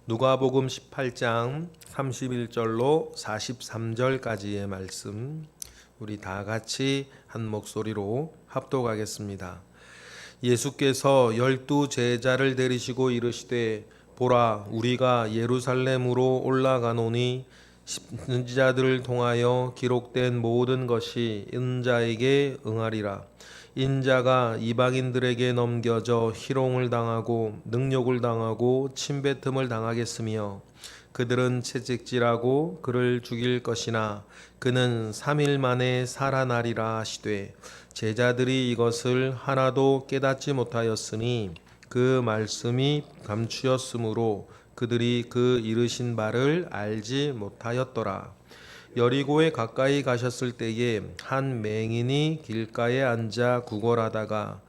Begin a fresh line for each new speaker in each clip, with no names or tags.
누가복음 18장 31절로 43절까지의 말씀 우리 다 같이 한 목소리로 합독하겠습니다. 예수께서 12 제자를 데리시고 이르시되 보라 우리가 예루살렘으로 올라가노니 선지자들을 통하여 기록된 모든 것이 인자에게 응하리라. 인자가 이방인들에게 넘겨져 희롱을 당하고 능욕을 당하고 침뱉음을 당하겠으며 그들은 채찍질하고 그를 죽일 것이나 그는 3일 만에 살아나리라 하시되 제자들이 이것을 하나도 깨닫지 못하였으니 그 말씀이 감추었으므로 그들이 그 이르신 바를 알지 못하였더라. 여리고에 가까이 가셨을 때에 한 맹인이 길가에 앉아 구걸하다가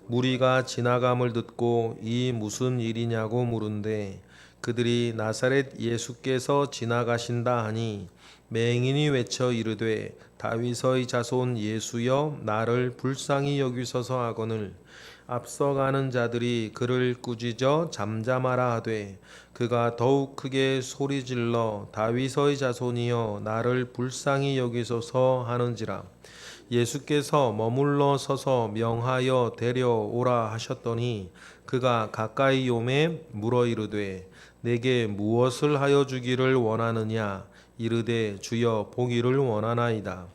무리가 지나감을 듣고 이 무슨 일이냐고 물은데 그들이 나사렛 예수께서 지나가신다 하니 맹인이 외쳐 이르되 다윗의 자손 예수여 나를 불쌍히 여기소서 하거늘 앞서가는 자들이 그를 꾸짖어 잠잠하라 하되 그가 더욱 크게 소리질러 다윗의 자손이여 나를 불쌍히 여기소서 하는지라. 예수께서 머물러 서서 명하여 데려오라 하셨더니 그가 가까이 오매 물어 이르되 내게 무엇을 하여 주기를 원하느냐. 이르되 주여 보기를 원하나이다.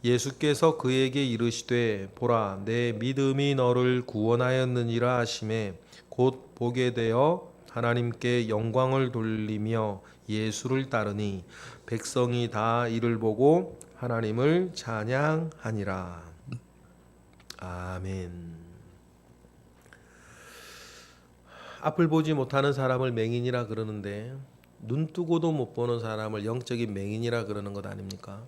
예수께서 그에게 이르시되 보라 내 믿음이 너를 구원하였느니라 하시매 곧 보게 되어 하나님께 영광을 돌리며 예수를 따르니 백성이 다 이를 보고 하나님을 찬양하니라. 아멘. 앞을 보지 못하는 사람을 맹인이라 그러는데 눈 뜨고도 못 보는 사람을 영적인 맹인이라 그러는 것 아닙니까?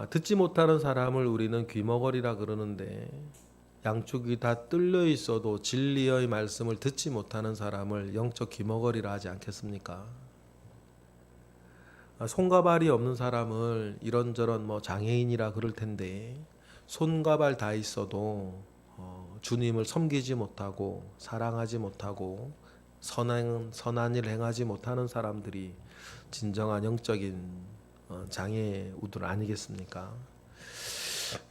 듣지 못하는 사람을 우리는 귀머거리라 그러는데 양쪽이 다 뚫려 있어도 진리의 말씀을 듣지 못하는 사람을 영적 귀머거리라 하지 않겠습니까? 손과 발이 없는 사람을 이런저런 장애인이라 그럴 텐데 손과 발 다 있어도 주님을 섬기지 못하고 사랑하지 못하고 선한 일 행하지 못하는 사람들이 진정한 영적인 장애우들 아니겠습니까?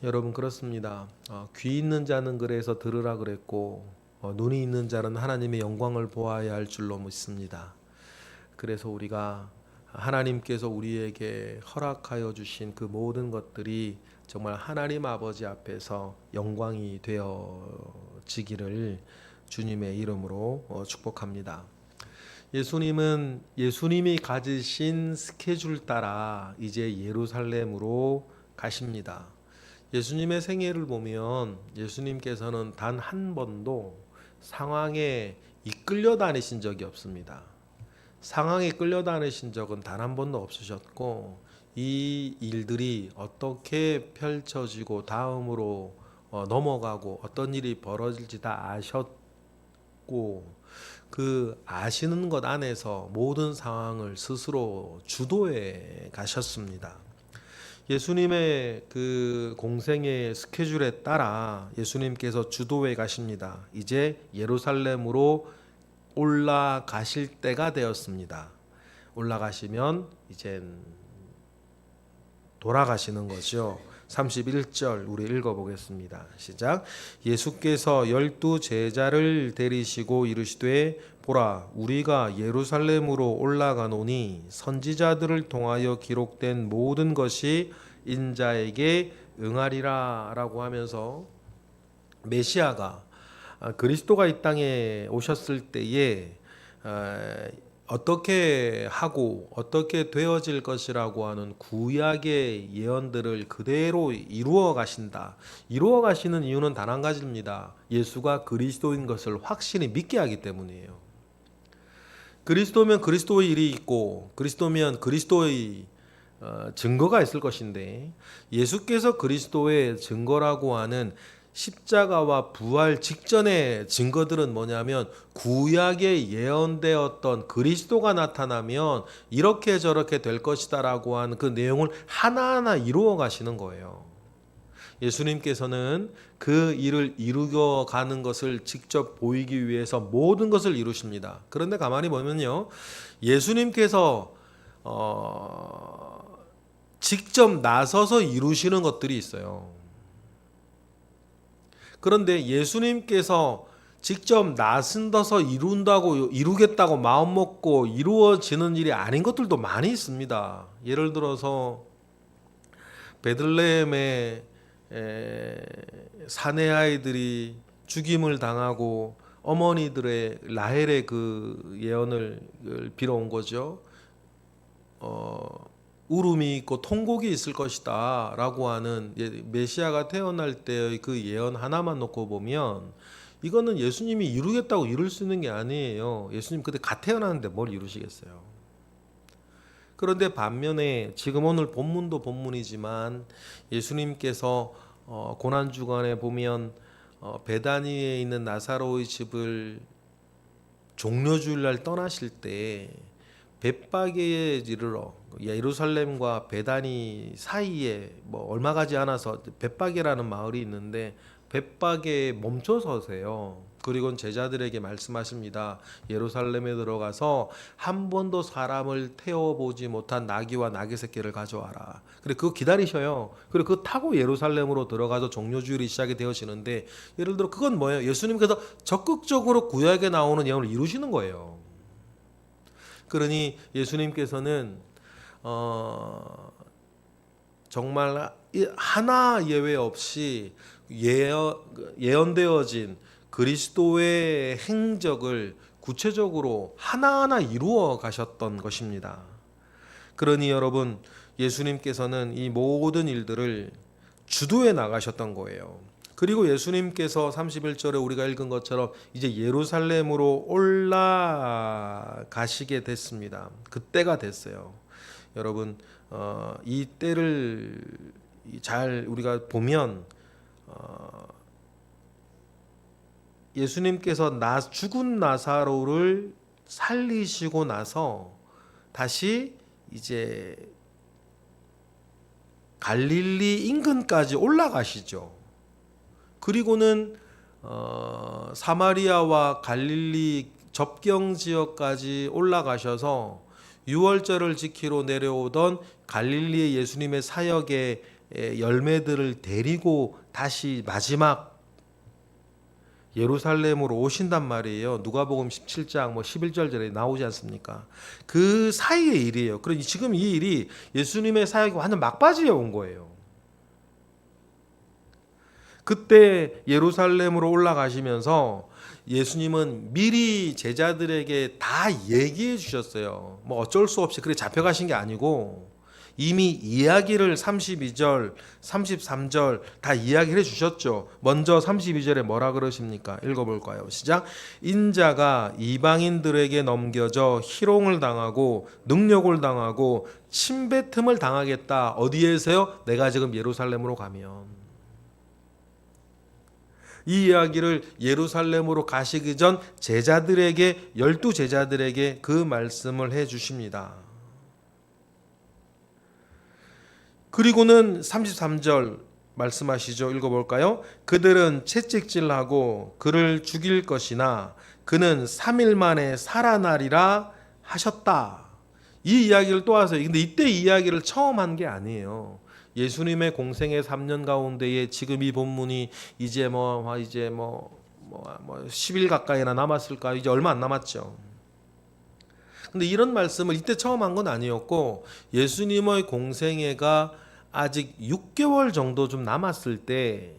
여러분 그렇습니다. 귀 있는 자는 그래서 들으라 그랬고 눈이 있는 자는 하나님의 영광을 보아야 할 줄로 믿습니다. 그래서 우리가 하나님께서 우리에게 허락하여 주신 그 모든 것들이 정말 하나님 아버지 앞에서 영광이 되어지기를 주님의 이름으로 축복합니다. 예수님이 가지신 스케줄 따라 이제 예루살렘으로 가십니다. 예수님의 생애를 보면 예수님께서는 단 한 번도 상황에 이끌려 다니신 적이 없습니다. 상황에 끌려다니신 적은 단 한 번도 없으셨고 이 일들이 어떻게 펼쳐지고 다음으로 넘어가고 어떤 일이 벌어질지 다 아셨고 그 아시는 것 안에서 모든 상황을 스스로 주도해 가셨습니다. 예수님의 그 공생의 스케줄에 따라 예수님께서 주도해 가십니다. 이제 예루살렘으로 올라가실 때가 되었습니다. 올라가시면 이젠 돌아가시는 거죠. 31절 우리 읽어보겠습니다. 시작. 예수께서 12 제자를 데리시고 이르시되 보라 우리가 예루살렘으로 올라가노니 선지자들을 통하여 기록된 모든 것이 인자에게 응하리라 라고 하면서 메시아가 그리스도가 이 땅에 오셨을 때에 어떻게 하고 어떻게 되어질 것이라고 하는 구약의 예언들을 그대로 이루어 가신다. 이루어 가시는 이유는 단 한 가지입니다. 예수가 그리스도인 것을 확실히 믿게 하기 때문이에요. 그리스도면 그리스도의 일이 있고 그리스도면 그리스도의 증거가 있을 것인데 예수께서 그리스도의 증거라고 하는 십자가와 부활 직전의 증거들은 뭐냐면 구약에 예언되었던 그리스도가 나타나면 이렇게 저렇게 될 것이다 라고 하는 그 내용을 하나하나 이루어 가시는 거예요. 예수님께서는 그 일을 이루어 가는 것을 직접 보이기 위해서 모든 것을 이루십니다. 그런데 가만히 보면요, 예수님께서 직접 나서서 이루시는 것들이 있어요. 그런데 예수님께서 직접 나선다서 이루겠다고 마음 먹고 이루어지는 일이 아닌 것들도 많이 있습니다. 예를 들어서 베들레헴의 사내 아이들이 죽임을 당하고 어머니들의 라헬의 그 예언을 빌어온 거죠. 울음이 있고 통곡이 있을 것이다 라고 하는 메시아가 태어날 때의 그 예언 하나만 놓고 보면 이거는 예수님이 이루겠다고 이룰 수 있는 게 아니에요. 예수님 그때 갓 태어났는데 뭘 이루시겠어요. 그런데 반면에 지금 오늘 본문도 본문이지만 예수님께서 고난주간에 보면 베다니에 있는 나사로의 집을 종려주일날 떠나실 때 벳바게에 이르러 예루살렘과 베다니 사이에 뭐 얼마 가지 않아서 벳바게라는 마을이 있는데 벳바게에 멈춰 서세요. 그리고 제자들에게 말씀하십니다. 예루살렘에 들어가서 한 번도 사람을 태워보지 못한 나귀와 나귀 새끼를 가져와라. 그래 그거 기다리셔요. 그래 그거 타고 예루살렘으로 들어가서 종려주일이 시작이 되어지는데 예를 들어 그건 뭐예요? 예수님께서 적극적으로 구약에 나오는 예언을 이루시는 거예요. 그러니 예수님께서는 정말 하나 예외 없이 예언되어진 그리스도의 행적을 구체적으로 하나하나 이루어 가셨던 것입니다. 그러니 여러분 예수님께서는 이 모든 일들을 주도해 나가셨던 거예요. 그리고 예수님께서 31절에 우리가 읽은 것처럼 이제 예루살렘으로 올라가시게 됐습니다. 그때가 됐어요. 여러분 이 때를 잘 우리가 보면 예수님께서 죽은 나사로를 살리시고 나서 다시 이제 갈릴리 인근까지 올라가시죠. 그리고는 사마리아와 갈릴리 접경 지역까지 올라가셔서 유월절을 지키러 내려오던 갈릴리의 예수님의 사역의 열매들을 데리고 다시 마지막 예루살렘으로 오신단 말이에요. 누가복음 17장 11절에 나오지 않습니까? 그 사이의 일이에요. 그러니 지금 이 일이 예수님의 사역이 완전 막바지에 온 거예요. 그때 예루살렘으로 올라가시면서 예수님은 미리 제자들에게 다 얘기해 주셨어요. 뭐 어쩔 수 없이 그래 잡혀가신 게 아니고 이미 이야기를 32절, 33절 다 이야기를 해 주셨죠. 먼저 32절에 뭐라 그러십니까? 읽어볼까요? 시작. 인자가 이방인들에게 넘겨져 희롱을 당하고 능력을 당하고 침뱉음을 당하겠다. 어디에서요? 내가 지금 예루살렘으로 가면. 이 이야기를 예루살렘으로 가시기 전 제자들에게 12제자들에게 그 말씀을 해 주십니다. 그리고는 33절 말씀하시죠. 읽어볼까요? 그들은 채찍질하고 그를 죽일 것이나 그는 3일 만에 살아나리라 하셨다. 이 이야기를 또 하세요. 근데 이때 이 이야기를 처음 한 게 아니에요. 예수님의 공생의 3년 가운데에 지금 이 본문이 이제 10일 가까이나 남았을까? 이제 얼마 안 남았죠. 근데 이런 말씀을 이때 처음 한 건 아니었고 예수님의 공생애가 아직 6개월 정도 좀 남았을 때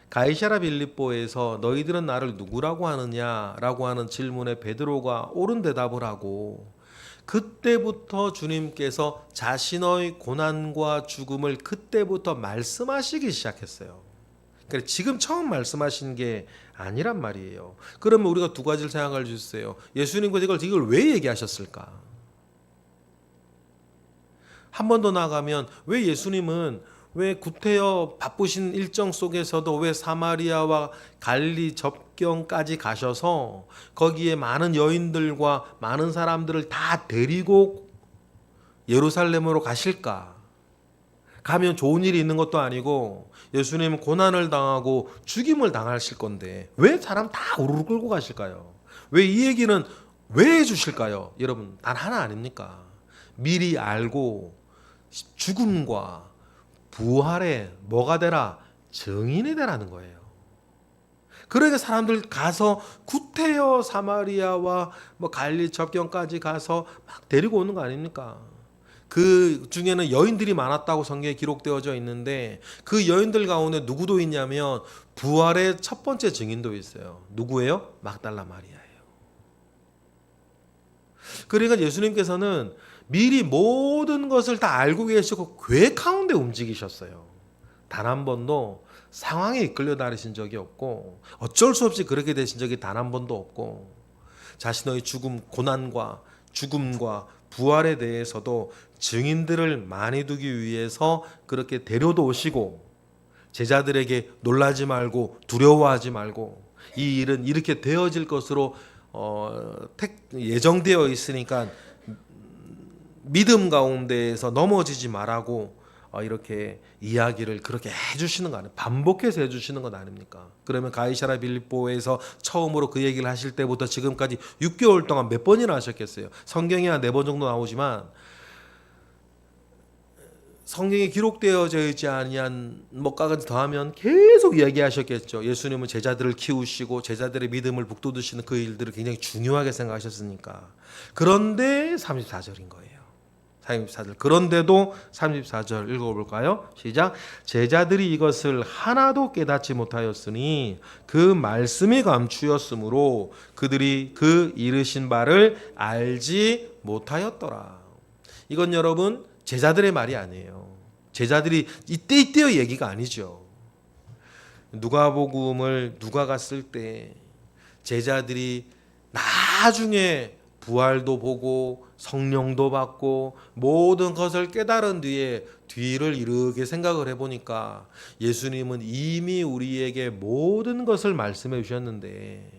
가이사랴 빌립보에서 너희들은 나를 누구라고 하느냐라고 하는 질문에 베드로가 옳은 대답을 하고 그때부터 주님께서 자신의 고난과 죽음을 그때부터 말씀하시기 시작했어요. 그러니까 지금 처음 말씀하신 게 아니란 말이에요. 그러면 우리가 두 가지를 생각할 수 있어요. 예수님께서 이걸 왜 얘기하셨을까? 한 번 더 나가면 왜 예수님은 왜 구태여 바쁘신 일정 속에서도 왜 사마리아와 갈릴리 접경까지 가셔서 거기에 많은 여인들과 많은 사람들을 다 데리고 예루살렘으로 가실까? 가면 좋은 일이 있는 것도 아니고 예수님은 고난을 당하고 죽임을 당하실 건데 왜 사람 다 우르르 끌고 가실까요? 왜 이 얘기는 왜 해주실까요? 여러분 단 하나 아닙니까? 미리 알고 죽음과 부활에 뭐가 되라? 증인이 되라는 거예요. 그러니까 사람들 가서 구태여 사마리아와 뭐 갈릴리 접경까지 가서 막 데리고 오는 거 아닙니까? 그 중에는 여인들이 많았다고 성경에 기록되어져 있는데 그 여인들 가운데 누구도 있냐면 부활의 첫 번째 증인도 있어요. 누구예요? 막달라 마리아예요. 그러니까 예수님께서는 미리 모든 것을 다 알고 계시고 계획 가운데 움직이셨어요. 단 한 번도 상황에 이끌려 다니신 적이 없고 어쩔 수 없이 그렇게 되신 적이 단 한 번도 없고 자신의 죽음, 고난과 죽음과 부활에 대해서도 증인들을 많이 두기 위해서 그렇게 데려도 오시고 제자들에게 놀라지 말고 두려워하지 말고 이 일은 이렇게 되어질 것으로 예정되어 있으니까 믿음 가운데에서 넘어지지 말라고 이렇게 이야기를 그렇게 해주시는 거 아니에요? 반복해서 해주시는 건 아닙니까? 그러면 가이사랴 빌립보에서 처음으로 그 얘기를 하실 때부터 지금까지 6개월 동안 몇 번이나 하셨겠어요? 성경에 한 4번 정도 나오지만 성경에 기록되어져 있지 아니한 뭐까지 더하면 계속 이야기하셨겠죠. 예수님은 제자들을 키우시고 제자들의 믿음을 북돋우시는 그 일들을 굉장히 중요하게 생각하셨으니까. 그런데 34절인 거예요. 34절. 그런데도 34절 읽어볼까요? 시작. 제자들이 이것을 하나도 깨닫지 못하였으니 그 말씀이 감추었으므로 그들이 그 이르신 바를 알지 못하였더라. 이건 여러분 제자들의 말이 아니에요. 제자들이 이때의 얘기가 아니죠. 누가복음을 누가 갔을 때 제자들이 나중에 부활도 보고 성령도 받고 모든 것을 깨달은 뒤에 뒤를 이르게 생각을 해보니까 예수님은 이미 우리에게 모든 것을 말씀해 주셨는데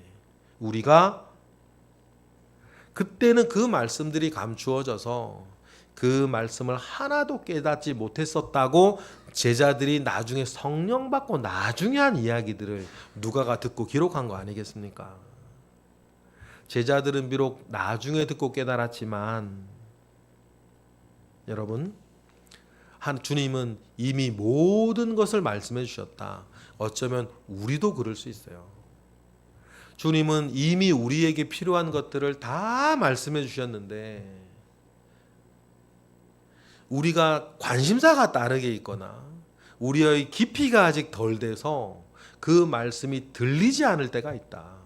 우리가 그때는 그 말씀들이 감추어져서 그 말씀을 하나도 깨닫지 못했었다고 제자들이 나중에 성령 받고 나중에 한 이야기들을 누가가 듣고 기록한 거 아니겠습니까? 제자들은 비록 나중에 듣고 깨달았지만 여러분 주님은 이미 모든 것을 말씀해 주셨다. 어쩌면 우리도 그럴 수 있어요. 주님은 이미 우리에게 필요한 것들을 다 말씀해 주셨는데 우리가 관심사가 다르게 있거나 우리의 깊이가 아직 덜 돼서 그 말씀이 들리지 않을 때가 있다.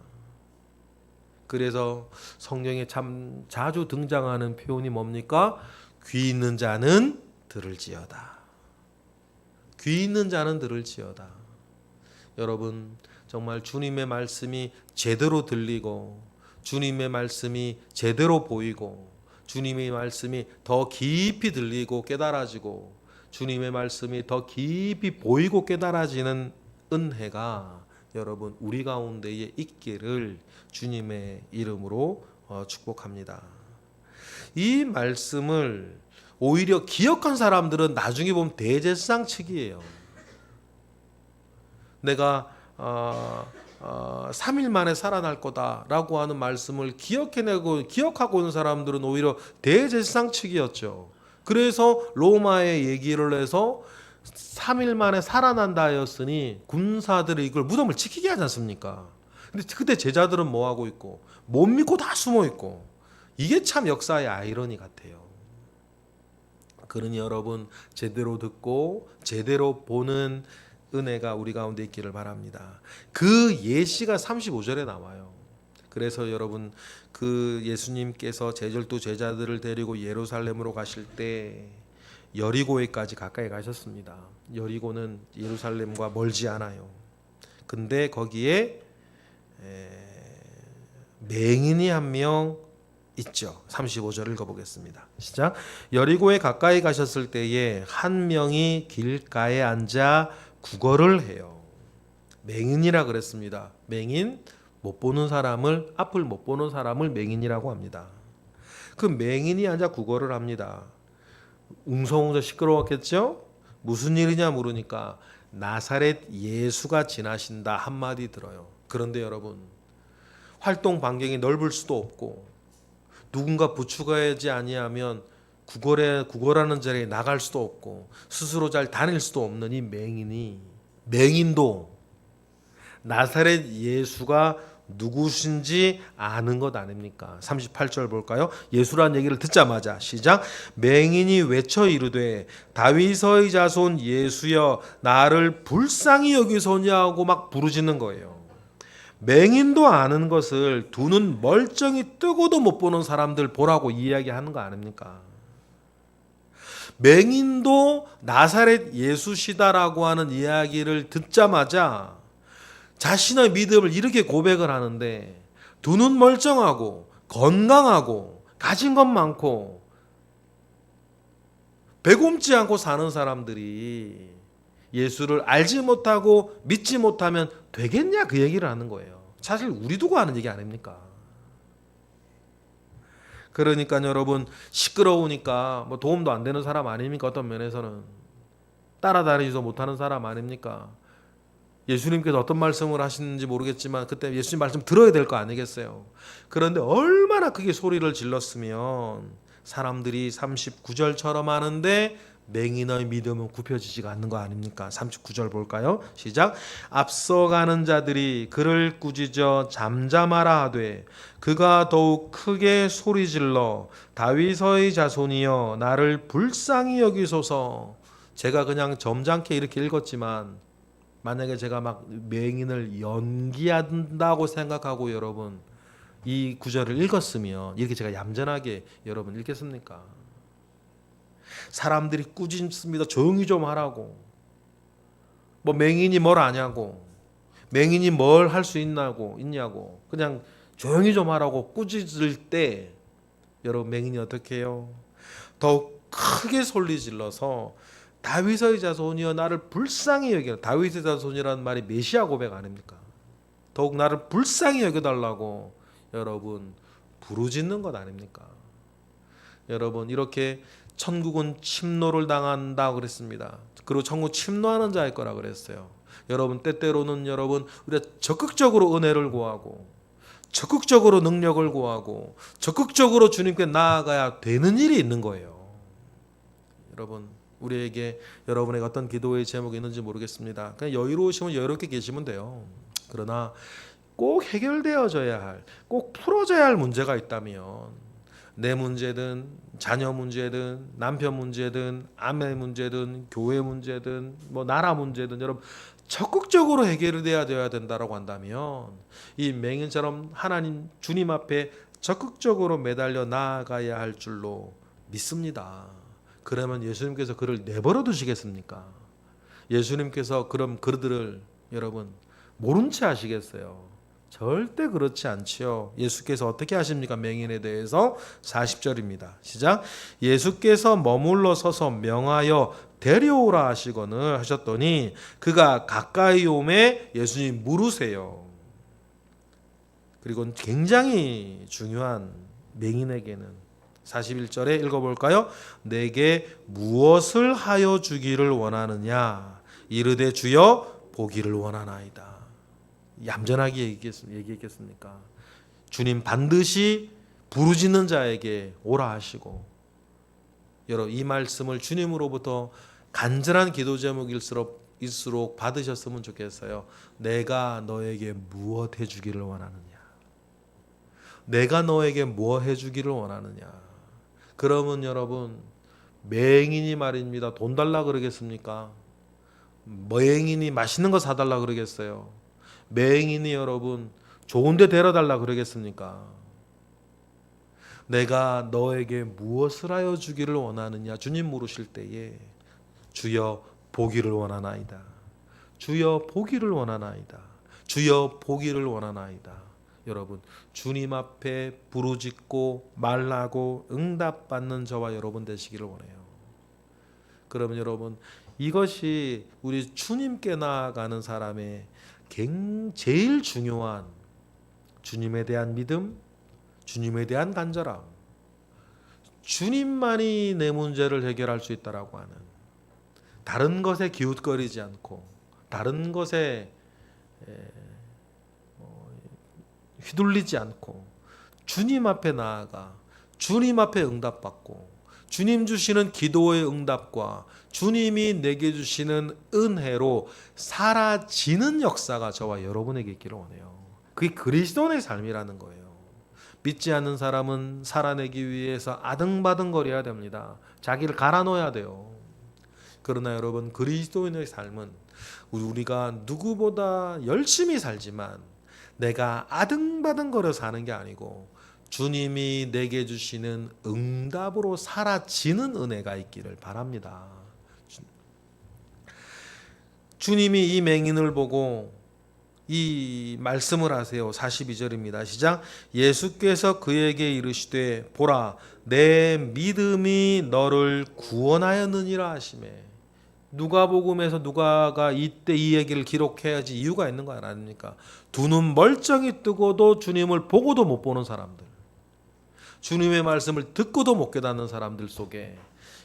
그래서 성경에 참 자주 등장하는 표현이 뭡니까? 귀 있는 자는 들을지어다. 귀 있는 자는 들을지어다. 여러분 정말 주님의 말씀이 제대로 들리고 주님의 말씀이 제대로 보이고 주님의 말씀이 더 깊이 들리고 깨달아지고 주님의 말씀이 더 깊이 보이고 깨달아지는 은혜가 여러분 우리 가운데에 있기를 주님의 이름으로 축복합니다. 이 말씀을 오히려 기억한 사람들은 나중에 보면 대제사장 측이에요. 내가 3일 만에 살아날 거다라고 하는 말씀을 기억하고 있는 사람들은 오히려 대제사장 측이었죠. 그래서 로마에 얘기를 해서 3일 만에 살아난다 하였으니 군사들이 이걸 무덤을 지키게 하지 않습니까? 근데 그때 제자들은 뭐 하고 있고 못 믿고 다 숨어 있고 이게 참 역사의 아이러니 같아요. 그러니 여러분 제대로 듣고 제대로 보는 은혜가 우리 가운데 있기를 바랍니다. 그 예시가 35절에 나와요. 그래서 여러분 그 예수님께서 제절도 제자들을 데리고 예루살렘으로 가실 때 여리고에까지 가까이 가셨습니다. 여리고는 예루살렘과 멀지 않아요. 근데 거기에 맹인이 한 명 있죠. 35절 읽어보겠습니다. 시작. 여리고에 가까이 가셨을 때에 한 명이 길가에 앉아 구걸을 해요. 맹인이라 그랬습니다. 맹인, 못 보는 사람을, 앞을 못 보는 사람을 맹인이라고 합니다. 그 맹인이 앉아 구걸을 합니다. 웅성웅성 시끄러웠겠죠? 무슨 일이냐 물으니까 나사렛 예수가 지나신다 한마디 들어요. 그런데 여러분, 활동 반경이 넓을 수도 없고 누군가 부추가야지 아니하면 구걸하는 자리에 나갈 수도 없고 스스로 잘 다닐 수도 없는 이 맹인도 나사렛 예수가 누구신지 아는 것 아닙니까? 38절 볼까요? 예수란 얘기를 듣자마자 시작. 맹인이 외쳐 이르되 다윗의 자손 예수여 나를 불쌍히 여기소냐고 막 부르짖는 거예요. 맹인도 아는 것을 두 눈 멀쩡히 뜨고도 못 보는 사람들 보라고 이야기하는 거 아닙니까? 맹인도 나사렛 예수시다라고 하는 이야기를 듣자마자 자신의 믿음을 이렇게 고백을 하는데 두 눈 멀쩡하고 건강하고 가진 것 많고 배곰지 않고 사는 사람들이 예수를 알지 못하고 믿지 못하면 되겠냐 그 얘기를 하는 거예요. 사실 우리 두고 하는 얘기 아닙니까? 그러니까 여러분 시끄러우니까 뭐 도움도 안 되는 사람 아닙니까? 어떤 면에서는 따라다니지도 못하는 사람 아닙니까? 예수님께서 어떤 말씀을 하시는지 모르겠지만 그때 예수님 말씀 들어야 될 거 아니겠어요? 그런데 얼마나 크게 소리를 질렀으면 사람들이 39절처럼 하는데 맹인의 믿음은 굽혀지지가 않는 거 아닙니까? 39절 볼까요? 시작. 앞서가는 자들이 그를 꾸짖어 잠잠하라 하되 그가 더욱 크게 소리질러 다윗의 자손이여 나를 불쌍히 여기소서. 제가 그냥 점잖게 이렇게 읽었지만 만약에 제가 막 맹인을 연기한다고 생각하고 여러분 이 구절을 읽었으면 이렇게 제가 얌전하게 여러분 읽겠습니까? 사람들이 꾸짖습니다. 조용히 좀 하라고. 뭐 맹인이 뭘 아냐고. 맹인이 뭘 할 수 있냐고. 그냥 조용히 좀 하라고 꾸짖을 때 여러분 맹인이 어떻게 해요? 더욱 크게 소리 질러서 다윗의 자손이여 나를 불쌍히 여기라. 다윗의 자손이라는 말이 메시아 고백 아닙니까? 더욱 나를 불쌍히 여겨달라고 여러분 부르짖는 것 아닙니까? 여러분 이렇게 천국은 침노를 당한다고 그랬습니다. 그리고 천국 침노하는 자일 거라 그랬어요. 여러분 때때로는 여러분 우리가 적극적으로 은혜를 구하고 적극적으로 능력을 구하고 적극적으로 주님께 나아가야 되는 일이 있는 거예요. 여러분 우리에게 여러분에게 어떤 기도의 제목이 있는지 모르겠습니다. 그냥 여유로우시면 여유롭게 계시면 돼요. 그러나 꼭 해결되어져야 할, 꼭 풀어져야 할 문제가 있다면 내 문제든 자녀 문제든 남편 문제든 아내 문제든 교회 문제든 뭐 나라 문제든 여러분 적극적으로 해결돼야 되어야 된다라고 한다면 이 맹인처럼 하나님 주님 앞에 적극적으로 매달려 나아가야 할 줄로 믿습니다. 그러면 예수님께서 그를 내버려 두시겠습니까? 예수님께서 그럼 그들을 여러분 모른 채 하시겠어요? 절대 그렇지 않지요. 예수께서 어떻게 하십니까? 맹인에 대해서 40절입니다. 시작. 예수께서 머물러 서서 명하여 데려오라 하시거늘 하셨더니 그가 가까이 오매 예수님 물으세요. 그리고 굉장히 중요한 맹인에게는 41절에 읽어볼까요? 내게 무엇을 하여 주기를 원하느냐? 이르되 주여 보기를 원하나이다. 얌전하게 얘기했겠습니까? 주님 반드시 부르짖는 자에게 오라 하시고 여러분 이 말씀을 주님으로부터 간절한 기도 제목일수록 받으셨으면 좋겠어요. 내가 너에게 무엇 해주기를 원하느냐? 내가 너에게 뭐 해주기를 원하느냐? 그러면 여러분 맹인이 말입니다. 돈 달라 그러겠습니까? 맹인이 맛있는 거 사달라 그러겠어요? 맹인이 여러분 좋은데 데려달라 그러겠습니까? 내가 너에게 무엇을 하여 주기를 원하느냐? 주님 물으실 때에 주여 보기를 원하나이다. 주여 보기를 원하나이다. 주여 보기를 원하나이다. 여러분 주님 앞에 부르짖고 말하고 응답받는 저와 여러분 되시기를 원해요. 그러면 여러분 이것이 우리 주님께 나아가는 사람의 제일 중요한 주님에 대한 믿음, 주님에 대한 간절함, 주님만이 내 문제를 해결할 수 있다라고 하는 다른 것에 기웃거리지 않고 다른 것에 휘둘리지 않고 주님 앞에 나아가 주님 앞에 응답받고 주님 주시는 기도의 응답과 주님이 내게 주시는 은혜로 사라지는 역사가 저와 여러분에게 있기를 원해요. 그게 그리스도인의 삶이라는 거예요. 믿지 않는 사람은 살아내기 위해서 아등바등거려야 됩니다. 자기를 갈아놓아야 돼요. 그러나 여러분, 그리스도인의 삶은 우리가 누구보다 열심히 살지만 내가 아등바등거려 사는 게 아니고 주님이 내게 주시는 응답으로 사라지는 은혜가 있기를 바랍니다. 주님이 이 맹인을 보고 이 말씀을 하세요. 42절입니다. 시작. 예수께서 그에게 이르시되 보라 내 믿음이 너를 구원하였느니라 하시매. 누가복음에서 누가가 이때 이 얘기를 기록해야지 이유가 있는 거 아닙니까? 두 눈 멀쩡히 뜨고도 주님을 보고도 못 보는 사람들, 주님의 말씀을 듣고도 못 깨닫는 사람들 속에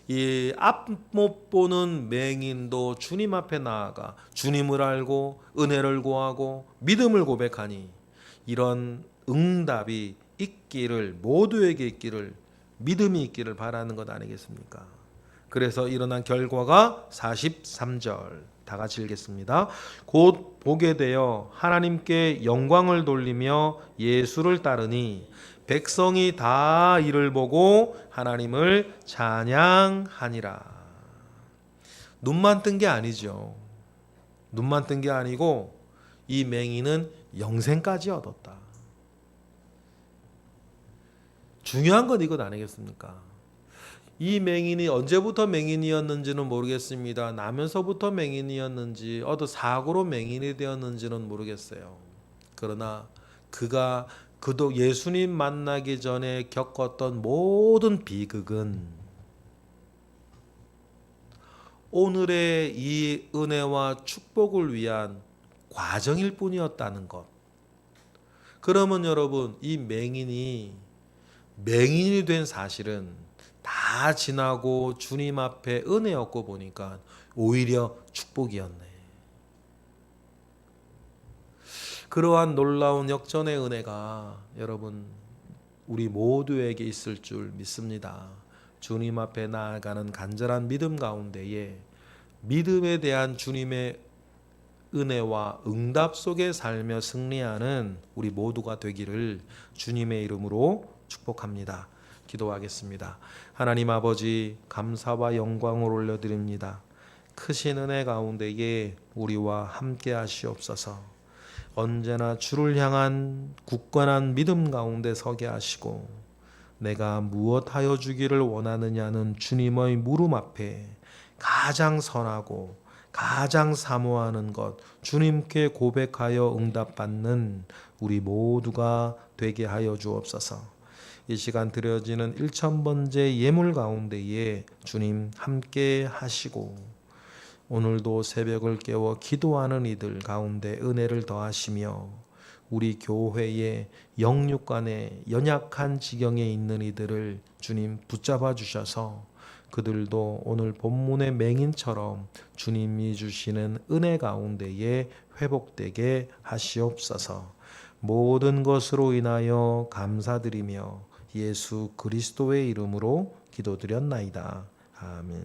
이 앞 못 보는 맹인도 주님 앞에 나아가 주님을 알고 은혜를 구하고 믿음을 고백하니 이런 응답이 있기를, 모두에게 있기를, 믿음이 있기를 바라는 것 아니겠습니까? 그래서 일어난 결과가 43절 다 같이 읽겠습니다. 곧 보게 되어 하나님께 영광을 돌리며 예수를 따르니 백성이 다 이를 보고 하나님을 찬양하니라. 눈만 뜬 게 아니죠. 눈만 뜬 게 아니고 이 맹인은 영생까지 얻었다. 중요한 건 이것 아니겠습니까? 이 맹인이 언제부터 맹인이었는지는 모르겠습니다. 나면서부터 맹인이었는지 어떤 사고로 맹인이 되었는지는 모르겠어요. 그러나 그도 예수님 만나기 전에 겪었던 모든 비극은 오늘의 이 은혜와 축복을 위한 과정일 뿐이었다는 것. 그러면 여러분, 이 맹인이 된 사실은 다 지나고 주님 앞에 은혜 얻고 보니까 오히려 축복이었네. 그러한 놀라운 역전의 은혜가 여러분 우리 모두에게 있을 줄 믿습니다. 주님 앞에 나아가는 간절한 믿음 가운데에 믿음에 대한 주님의 은혜와 응답 속에 살며 승리하는 우리 모두가 되기를 주님의 이름으로 축복합니다. 기도하겠습니다. 하나님 아버지, 감사와 영광을 올려드립니다. 크신 은혜 가운데에 우리와 함께 하시옵소서. 언제나 주를 향한 굳건한 믿음 가운데 서게 하시고 내가 무엇하여 주기를 원하느냐는 주님의 물음 앞에 가장 선하고 가장 사모하는 것 주님께 고백하여 응답받는 우리 모두가 되게 하여 주옵소서. 이 시간 드려지는 1000번째 예물 가운데에 주님 함께 하시고 오늘도 새벽을 깨워 기도하는 이들 가운데 은혜를 더하시며 우리 교회의 영육간에 연약한 지경에 있는 이들을 주님 붙잡아 주셔서 그들도 오늘 본문의 맹인처럼 주님이 주시는 은혜 가운데에 회복되게 하시옵소서. 모든 것으로 인하여 감사드리며 예수 그리스도의 이름으로 기도드렸나이다. 아멘.